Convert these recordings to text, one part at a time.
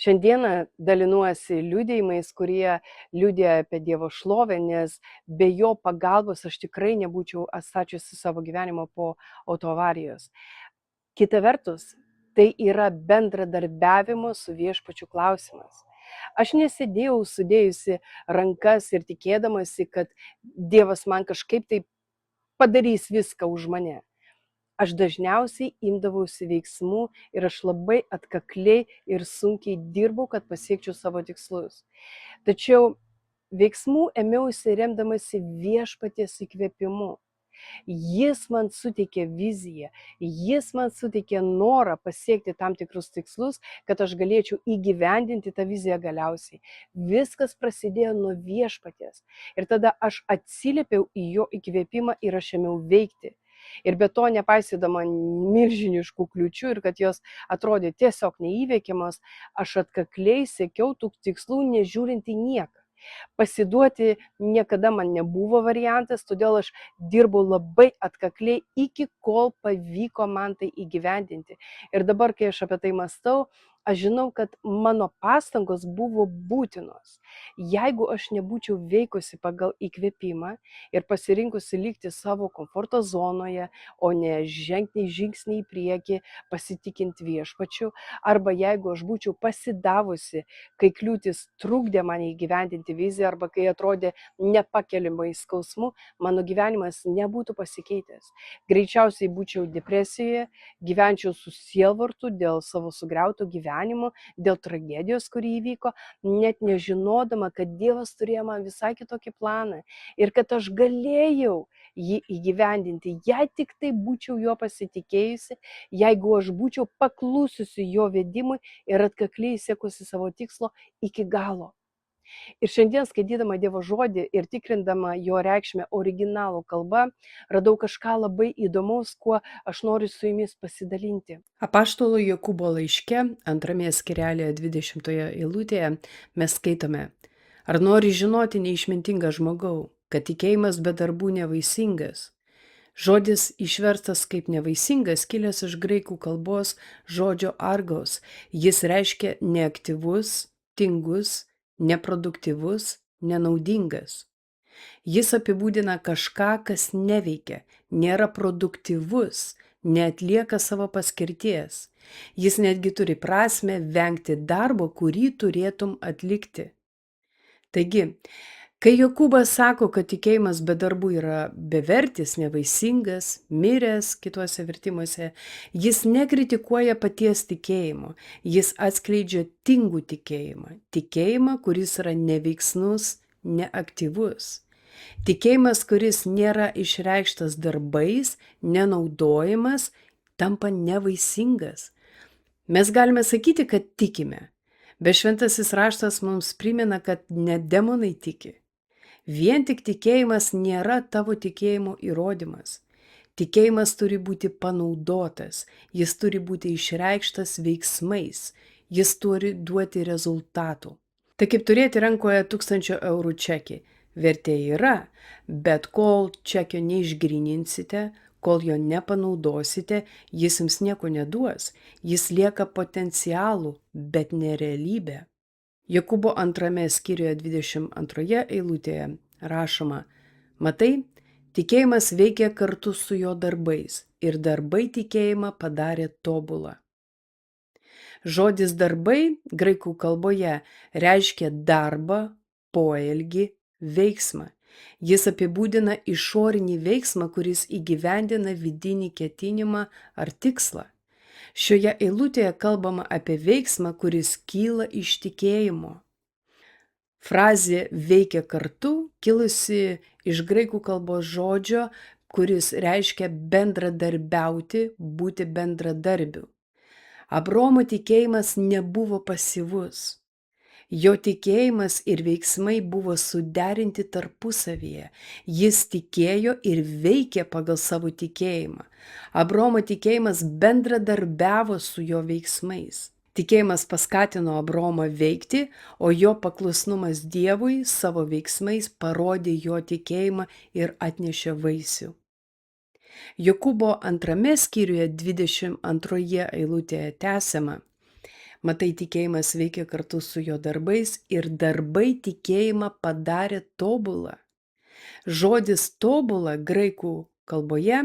Šiandieną dalinuosi liudijimais, kurie liudija apie Dievo šlovę, nes be jo pagalbos aš tikrai nebūčiau atstačiusi savo gyvenimo po autoavarijos. Kita vertus, tai yra bendradarbiavimo su viešpačiu klausimas. Aš nesėdėjau sudėjusi rankas ir tikėdamasi, kad Dievas man kažkaip tai padarys viską už mane. Aš dažniausiai imdavausi veiksmų ir aš labai atkakliai ir sunkiai dirbau, kad pasiekčiau savo tikslus. Tačiau veiksmų ėmiausi remdamasi viešpaties įkvėpimu. Jis man suteikė viziją, jis man suteikė norą pasiekti tam tikrus tikslus, kad aš galėčiau įgyvendinti tą viziją galiausiai. Viskas prasidėjo nuo viešpaties. Ir tada aš atsiliepiau į jo įkvėpimą ir aš ėmiau veikti. Ir be to, nepaisydama milžiniškų kliūčių ir kad jos atrodė tiesiog neįveikiamas, aš atkakliai siekiau tų tikslų, nežiūrint į nieką. Pasiduoti niekada man nebuvo variantas, todėl aš dirbau labai atkakliai iki kol pavyko man tai įgyvendinti. Ir dabar, kai aš apie tai mąstau, aš žinau, kad mano pastangos buvo būtinos. Jeigu aš nebūčiau veikusi pagal įkvėpimą ir pasirinkusi likti savo komforto zonoje, o ne žengti žingsnį į priekį, pasitikint viešpačiu, arba jeigu aš būčiau pasidavusi, kai kliūtis trukdė man įgyvendinti viziją, arba kai atrodė nepakeliamai skausmu, mano gyvenimas nebūtų pasikeitęs. Greičiausiai būčiau depresijoje, gyvenčiau su sielvartu dėl savo sugriauto gyvenimo, dėl tragedijos, kuri įvyko, net nežinodama, kad Dievas turėjo man visai kitokį planą ir kad aš galėjau jį įgyvendinti, jei tik tai būčiau juo pasitikėjusi, jeigu aš būčiau paklususi jo vedimui ir atkakliai siekusi savo tikslo iki galo. Ir šiandien skaitydama Dievo žodį ir tikrindama jo reikšmę originalų kalba, radau kažką labai įdomaus, kuo aš noriu su jumis pasidalinti. Apaštalo Jokūbo laiške, 2 skyrelėje 20 eilutėje, mes skaitome: Ar nori žinoti neišmintingą žmogau, kad tikėjimas be darbų nevaisingas? Žodis išverstas kaip nevaisingas kilęs iš graikų kalbos žodžio argos. Jis reiškia neaktyvus, tingus, neproduktyvus, nenaudingas. Jis apibūdina kažką, kas neveikia, nėra produktyvus, neatlieka savo paskirties. Jis netgi turi prasmę vengti darbo, kurį turėtum atlikti. Taigi, kai Jokūbas sako, kad tikėjimas be darbų yra bevertis, nevaisingas, miręs kituose vertimuose, jis nekritikuoja paties tikėjimo, jis atskleidžia tingų tikėjimą, tikėjimą, kuris yra neveiksnus, neaktyvus. Tikėjimas, kuris nėra išreikštas darbais, nenaudojimas, tampa nevaisingas. Mes galime sakyti, kad tikime, bet šventasis raštas mums primena, kad ne demonai tiki. Vien tik tikėjimas nėra tavo tikėjimo įrodymas. Tikėjimas turi būti panaudotas, jis turi būti išreikštas veiksmais, jis turi duoti rezultatų. Tai kaip turėti rankoje 1000 eurų čekį. Vertė yra, bet kol čekio neišgryninsite, kol jo nepanaudosite, jis jums nieko neduos, jis lieka potencialų, bet ne realybė. Jokūbo 2 skyriuje 22 eilutėje rašoma: Matai, tikėjimas veikia kartu su jo darbais ir darbai tikėjimą padarė tobulą. Žodis darbai graikų kalboje reiškia darbą, poelgį, veiksmą. Jis apibūdina išorinį veiksmą, kuris įgyvendina vidinį ketinimą ar tikslą. Šioje eilutėje kalbama apie veiksmą, kuris kyla iš tikėjimo. Frazė veikia kartu kilusi iš graikų kalbos žodžio, kuris reiškia bendradarbiauti, būti bendradarbiu. Abraomo tikėjimas nebuvo pasyvus. Jo tikėjimas ir veiksmai buvo suderinti tarpusavyje. Jis tikėjo ir veikė pagal savo tikėjimą. Abraomo tikėjimas bendradarbiavo su jo veiksmais. Tikėjimas paskatino Abraomą veikti, o jo paklusnumas Dievui savo veiksmais parodė jo tikėjimą ir atnešė vaisių. Jokūbo 2 skyriuje 22 eilutėje tęsiama: Matai, tikėjimas veikia kartu su jo darbais ir darbai tikėjimą padarė tobulą. Žodis tobulą graikų kalboje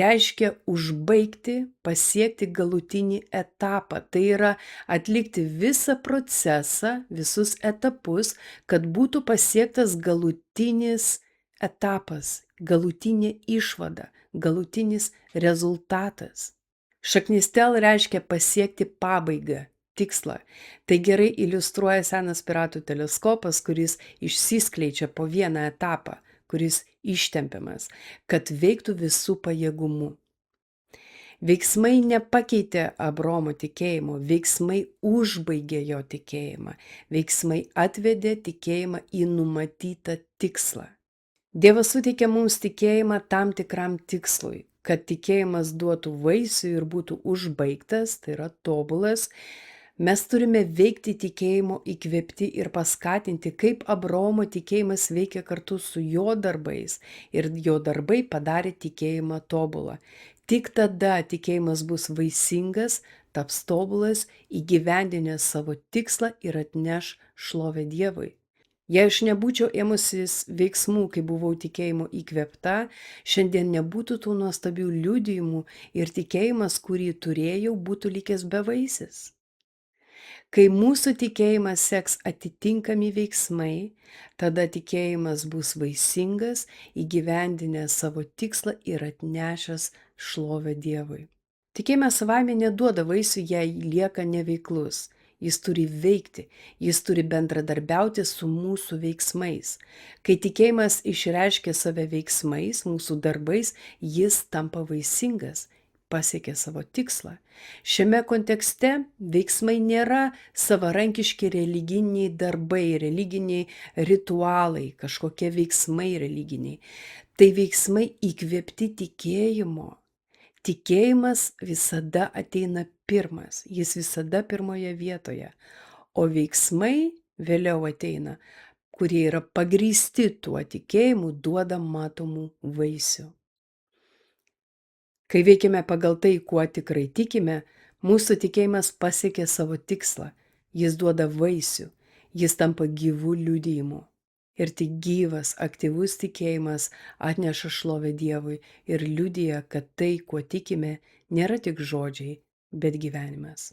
reiškia užbaigti, pasiekti galutinį etapą. Tai yra atlikti visą procesą, visus etapus, kad būtų pasiektas galutinis etapas, galutinė išvada, galutinis rezultatas. Šaknistel reiškia pasiekti pabaigą, tikslą. Tai gerai iliustruoja senas piratų teleskopas, kuris išsiskleidžia po vieną etapą, kuris ištempiamas, kad veiktų visų pajėgumu. Veiksmai nepakeitė Abromo tikėjimo, veiksmai užbaigė jo tikėjimą, veiksmai atvedė tikėjimą į numatytą tikslą. Dievas suteikė mums tikėjimą tam tikram tikslui, kad tikėjimas duotų vaisių ir būtų užbaigtas, tai yra tobulas. Mes turime veikti tikėjimo įkvėpti ir paskatinti, kaip Abraomo tikėjimas veikia kartu su jo darbais ir jo darbai padarė tikėjimą tobulą. Tik tada tikėjimas bus vaisingas, taps tobulas, įgyvendinęs savo tikslą ir atneš šlovę Dievui. Jei aš nebūčiau ėmusis veiksmų, kai buvau tikėjimo įkvėpta, šiandien nebūtų tų nuostabių liudijimų ir tikėjimas, kurį turėjau, būtų likęs bevaisis. Kai mūsų tikėjimas seks atitinkami veiksmai, tada tikėjimas bus vaisingas, įgyvendinęs savo tikslą ir atnešęs šlovę Dievui. Tikėjimas savaime neduoda vaisių, jei lieka neveiklus. Jis turi veikti, jis turi bendradarbiauti su mūsų veiksmais. Kai tikėjimas išreiškia save veiksmais, mūsų darbais, jis tampa vaisingas, pasiekia savo tikslą. Šiame kontekste veiksmai nėra savarankiški religiniai darbai, religiniai ritualai, kažkokie veiksmai religiniai. Tai veiksmai įkvėpti tikėjimo. Tikėjimas visada ateina pirmas, jis visada pirmoje vietoje, o veiksmai vėliau ateina, kurie yra pagrįsti tuo tikėjimu, duoda matomų vaisių. Kai veikiame pagal tai, kuo tikrai tikime, mūsų tikėjimas pasiekia savo tikslą, jis duoda vaisių, jis tampa gyvų liudijimu. Ir tik gyvas, aktyvus tikėjimas atneša šlovę Dievui ir liudija, kad tai, kuo tikime, nėra tik žodžiai, bet gyvenimas.